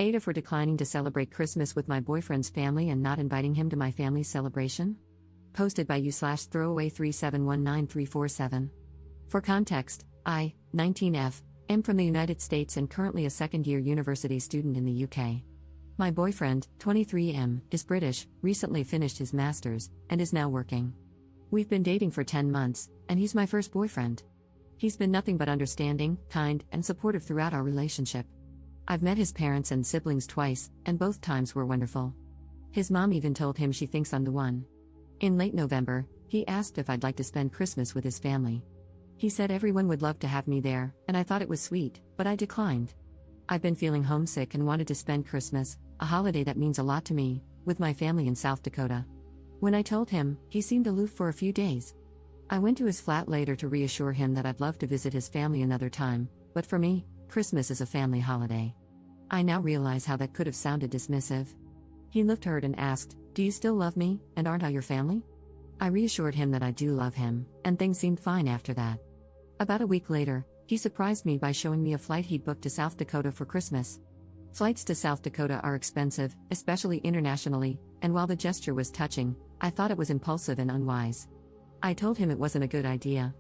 AITAH for declining to celebrate Christmas with my boyfriend's family and not inviting him to my family's celebration? Posted by you/throwaway3719347. For context, I, 19F, am from the United States and currently a second-year university student in the UK. My boyfriend, 23M, is British, recently finished his master's, and is now working. We've been dating for 10 months, and he's my first boyfriend. He's been nothing but understanding, kind, and supportive throughout our relationship. I've met his parents and siblings twice, and both times were wonderful. His mom even told him she thinks I'm the one. In late November, he asked if I'd like to spend Christmas with his family. He said everyone would love to have me there, and I thought it was sweet, but I declined. I've been feeling homesick and wanted to spend Christmas, a holiday that means a lot to me, with my family in South Dakota. When I told him, he seemed aloof for a few days. I went to his flat later to reassure him that I'd love to visit his family another time, but for me, Christmas is a family holiday. I now realize how that could have sounded dismissive. He looked hurt and asked, "Do you still love me, and aren't I your family?" I reassured him that I do love him, and things seemed fine after that. About a week later, he surprised me by showing me a flight he'd booked to South Dakota for Christmas. Flights to South Dakota are expensive, especially internationally, and while the gesture was touching, I thought it was impulsive and unwise. I told him it wasn't a good idea.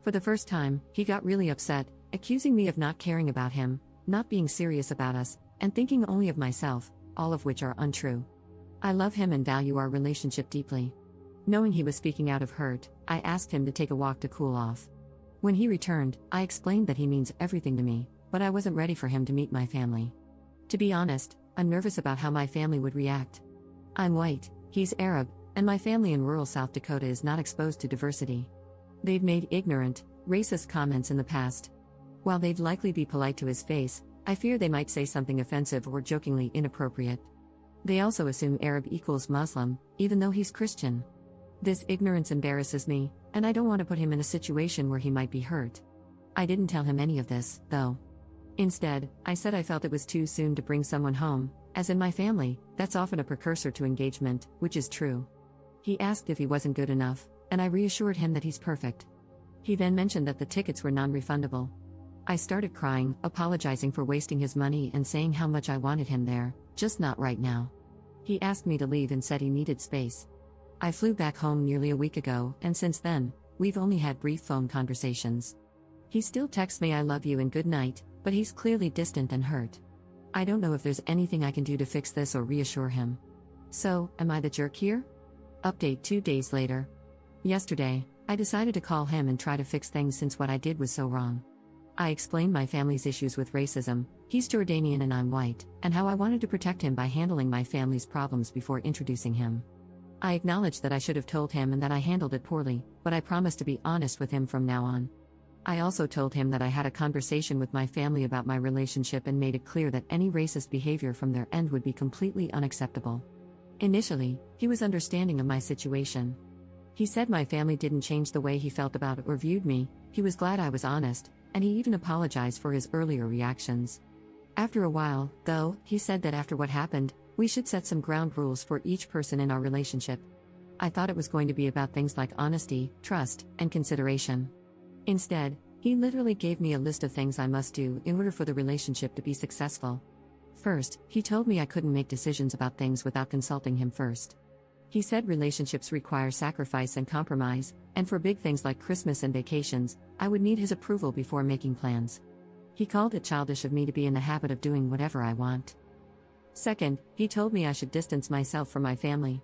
For the first time, he got really upset, accusing me of not caring about him, not being serious about us, and thinking only of myself, all of which are untrue. I love him and value our relationship deeply. Knowing he was speaking out of hurt, I asked him to take a walk to cool off. When he returned, I explained that he means everything to me, but I wasn't ready for him to meet my family. To be honest, I'm nervous about how my family would react. I'm white, he's Arab, and my family in rural South Dakota is not exposed to diversity. They've made ignorant, racist comments in the past. While they'd likely be polite to his face, I fear they might say something offensive or jokingly inappropriate. They also assume Arab equals Muslim, even though he's Christian. This ignorance embarrasses me, and I don't want to put him in a situation where he might be hurt. I didn't tell him any of this, though. Instead, I said I felt it was too soon to bring someone home, as in my family, that's often a precursor to engagement, which is true. He asked if he wasn't good enough, and I reassured him that he's perfect. He then mentioned that the tickets were non-refundable. I started crying, apologizing for wasting his money and saying how much I wanted him there, just not right now. He asked me to leave and said he needed space. I flew back home nearly a week ago, and since then, we've only had brief phone conversations. He still texts me "I love you" and "good night," but he's clearly distant and hurt. I don't know if there's anything I can do to fix this or reassure him. So, am I the jerk here? Update 2 days later. Yesterday, I decided to call him and try to fix things since what I did was so wrong. I explained my family's issues with racism, he's Jordanian and I'm white, and how I wanted to protect him by handling my family's problems before introducing him. I acknowledged that I should have told him and that I handled it poorly, but I promised to be honest with him from now on. I also told him that I had a conversation with my family about my relationship and made it clear that any racist behavior from their end would be completely unacceptable. Initially, he was understanding of my situation. He said my family didn't change the way he felt about or viewed me, he was glad I was honest, and he even apologized for his earlier reactions. After a while, though, he said that after what happened, we should set some ground rules for each person in our relationship. I thought it was going to be about things like honesty, trust, and consideration. Instead, he literally gave me a list of things I must do in order for the relationship to be successful. First, he told me I couldn't make decisions about things without consulting him first. He said relationships require sacrifice and compromise, and for big things like Christmas and vacations, I would need his approval before making plans. He called it childish of me to be in the habit of doing whatever I want. Second, he told me I should distance myself from my family.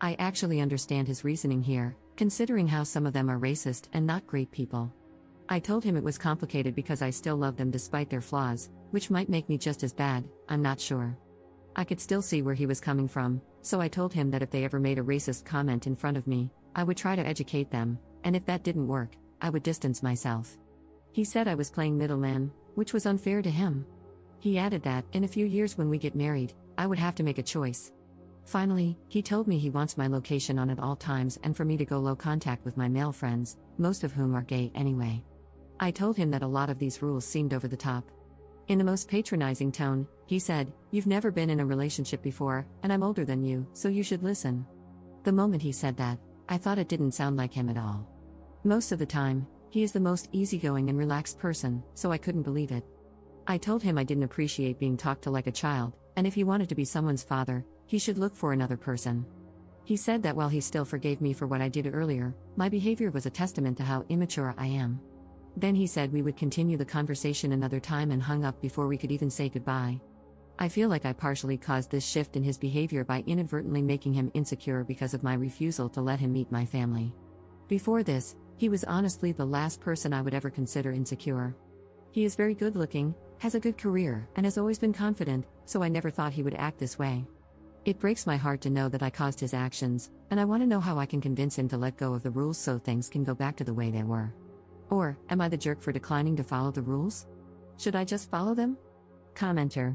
I actually understand his reasoning here, considering how some of them are racist and not great people. I told him it was complicated because I still love them despite their flaws, which might make me just as bad, I'm not sure. I could still see where he was coming from, so I told him that if they ever made a racist comment in front of me, I would try to educate them, and if that didn't work, I would distance myself. He said I was playing middleman, which was unfair to him. He added that, in a few years when we get married, I would have to make a choice. Finally, he told me he wants my location on at all times and for me to go low contact with my male friends, most of whom are gay anyway. I told him that a lot of these rules seemed over the top. In the most patronizing tone, he said, "You've never been in a relationship before, and I'm older than you, so you should listen." The moment he said that, I thought it didn't sound like him at all. Most of the time, he is the most easygoing and relaxed person, so I couldn't believe it. I told him I didn't appreciate being talked to like a child, and if he wanted to be someone's father, he should look for another person. He said that while he still forgave me for what I did earlier, my behavior was a testament to how immature I am. Then he said we would continue the conversation another time and hung up before we could even say goodbye. I feel like I partially caused this shift in his behavior by inadvertently making him insecure because of my refusal to let him meet my family. Before this, he was honestly the last person I would ever consider insecure. He is very good looking, has a good career, and has always been confident, so I never thought he would act this way. It breaks my heart to know that I caused his actions, and I want to know how I can convince him to let go of the rules so things can go back to the way they were. Or, am I the jerk for declining to follow the rules? Should I just follow them? Commenter.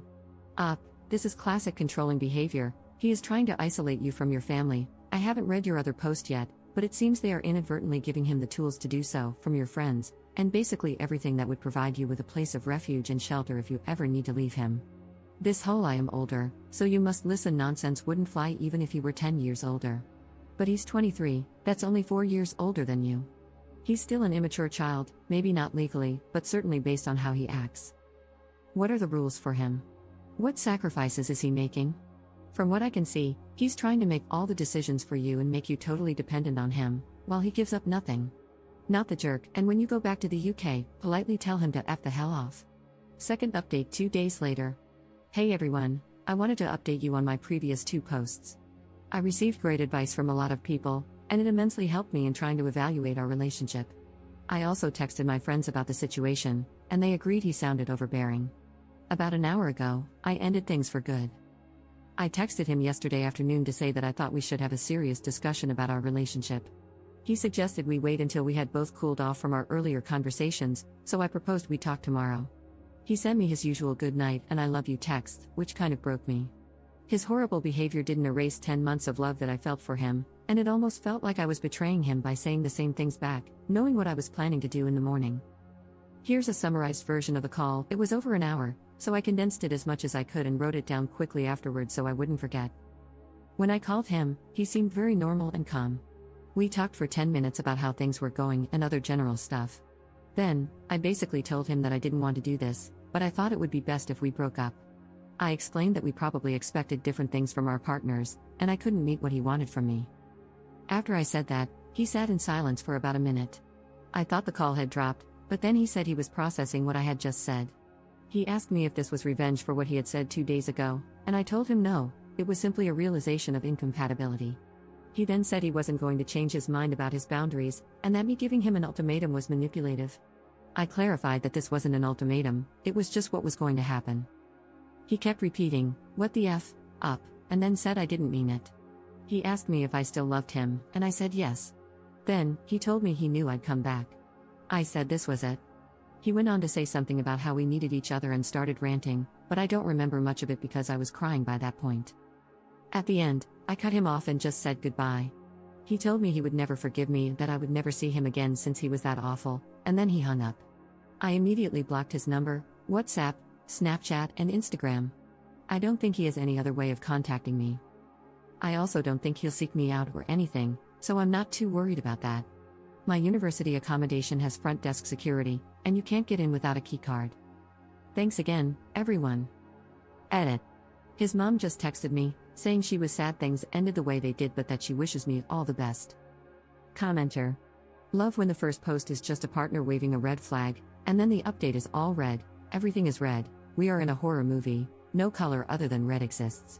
This is classic controlling behavior. He is trying to isolate you from your family. I haven't read your other post yet, but it seems they are inadvertently giving him the tools to do so, from your friends, and basically everything that would provide you with a place of refuge and shelter if you ever need to leave him. This whole "I am older, so you must listen" nonsense wouldn't fly even if he were 10 years older. But he's 23, that's only 4 years older than you. He's still an immature child, maybe not legally, but certainly based on how he acts. What are the rules for him? What sacrifices is he making? From what I can see, he's trying to make all the decisions for you and make you totally dependent on him, while he gives up nothing. Not the jerk, and when you go back to the UK, politely tell him to F the hell off. Second update 2 days later. Hey everyone, I wanted to update you on my previous 2 posts. I received great advice from a lot of people, and it immensely helped me in trying to evaluate our relationship. I also texted my friends about the situation, and they agreed he sounded overbearing. About an hour ago, I ended things for good. I texted him yesterday afternoon to say that I thought we should have a serious discussion about our relationship. He suggested we wait until we had both cooled off from our earlier conversations, so I proposed we talk tomorrow. He sent me his usual "good night" and "I love you" text, which kind of broke me. His horrible behavior didn't erase 10 months of love that I felt for him, and it almost felt like I was betraying him by saying the same things back, knowing what I was planning to do in the morning. Here's a summarized version of the call. It was over an hour, so I condensed it as much as I could and wrote it down quickly afterwards so I wouldn't forget. When I called him, he seemed very normal and calm. We talked for 10 minutes about how things were going and other general stuff. Then, I basically told him that I didn't want to do this, but I thought it would be best if we broke up. I explained that we probably expected different things from our partners, and I couldn't meet what he wanted from me. After I said that, he sat in silence for about a minute. I thought the call had dropped, but then he said he was processing what I had just said. He asked me if this was revenge for what he had said 2 days ago, and I told him no, it was simply a realization of incompatibility. He then said he wasn't going to change his mind about his boundaries, and that me giving him an ultimatum was manipulative. I clarified that this wasn't an ultimatum, it was just what was going to happen. He kept repeating, "What the F, up," and then said I didn't mean it. He asked me if I still loved him, and I said yes. Then, he told me he knew I'd come back. I said this was it. He went on to say something about how we needed each other and started ranting, but I don't remember much of it because I was crying by that point. At the end, I cut him off and just said goodbye. He told me he would never forgive me and that I would never see him again since he was that awful, and then he hung up. I immediately blocked his number, WhatsApp, Snapchat, and Instagram. I don't think he has any other way of contacting me. I also don't think he'll seek me out or anything, so I'm not too worried about that. My university accommodation has front desk security, and you can't get in without a key card. Thanks again, everyone. Edit. His mom just texted me, saying she was sad things ended the way they did but that she wishes me all the best. Commenter. Love when the first post is just a partner waving a red flag, and then the update is all red, everything is red, we are in a horror movie, no color other than red exists.